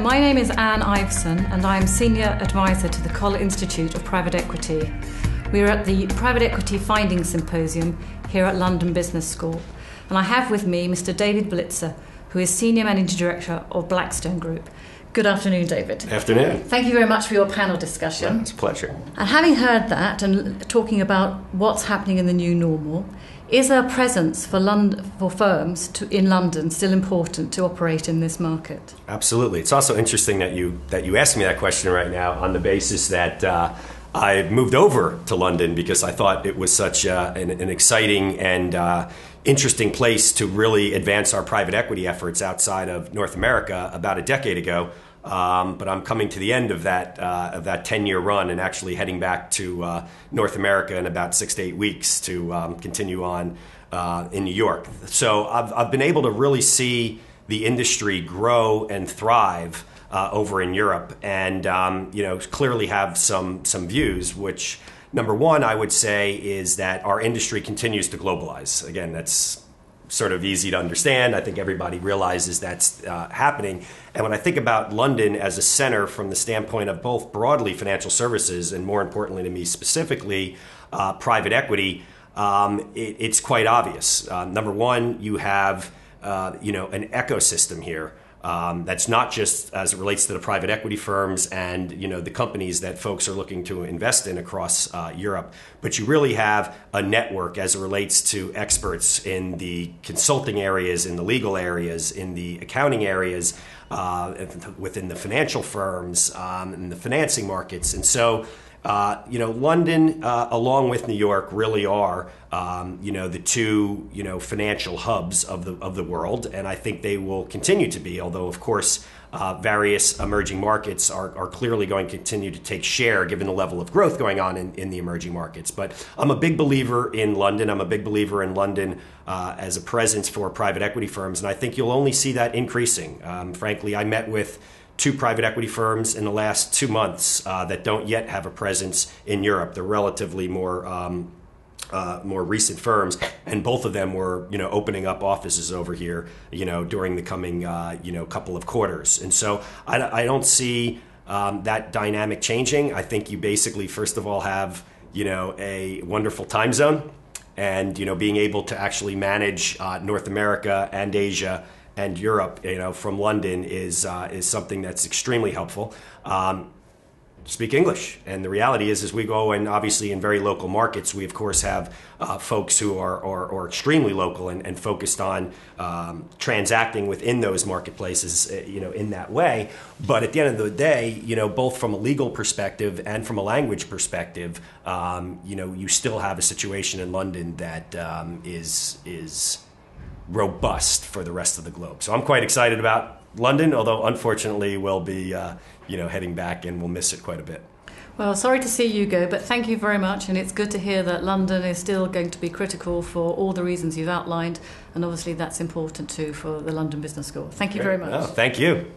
my name is Anne Iveson and I am Senior Advisor to the Coller Institute of Private Equity. We are at the Private Equity Findings Symposium here at London Business School, and I have with me Mr. David Blitzer, who is Senior Managing Director of Blackstone Group. Good afternoon, David. Afternoon. Thank you very much for your panel discussion. It's a pleasure. And having heard that and talking about what's happening in the new normal, is a presence for firms in London still important to operate in this market? Absolutely. It's also interesting that you asked me that question right now on the basis that I moved over to London because I thought it was such an exciting and interesting place to really advance our private equity efforts outside of North America about a decade ago. But I'm coming to the end of that 10-year run and actually heading back to North America in about 6 to 8 weeks to continue on in New York. So I've been able to really see the industry grow and thrive over in Europe, and clearly have some views. Which, number one, I would say is that our industry continues to globalize. Again, that's sort of easy to understand. I think everybody realizes that's happening. And when I think about London as a center from the standpoint of both broadly financial services and more importantly to me specifically private equity, it's quite obvious. Number one, you have an ecosystem here. That's not just as it relates to the private equity firms and the companies that folks are looking to invest in across Europe, but you really have a network as it relates to experts in the consulting areas, in the legal areas, in the accounting areas, within the financial firms, in the financing markets. And so London, along with New York, really are, the two, financial hubs of the world, and I think they will continue to be. Although, of course, various emerging markets are clearly going to continue to take share, given the level of growth going on in the emerging markets. But I'm a big believer in London. I'm a big believer in London as a presence for private equity firms, and I think you'll only see that increasing. Frankly, I met with 2 private equity firms in the last 2 months that don't yet have a presence in Europe. They're relatively more recent firms, and both of them were opening up offices over here during the coming couple of quarters. And so I don't see that dynamic changing. I think you basically first of all have a wonderful time zone, and being able to actually manage North America and Asia and Europe, from London is something that's extremely helpful. Speak English, and the reality is we go, and obviously in very local markets, we of course have folks who are extremely local and focused on transacting within those marketplaces, in that way. But at the end of the day, both from a legal perspective and from a language perspective, you still have a situation in London that is robust for the rest of the globe. So I'm quite excited about London, although unfortunately we'll be heading back and we'll miss it quite a bit. Well, sorry to see you go, but thank you very much, and it's good to hear that London is still going to be critical for all the reasons you've outlined, and obviously that's important too for the London Business School. Thank you very much. Oh, thank you.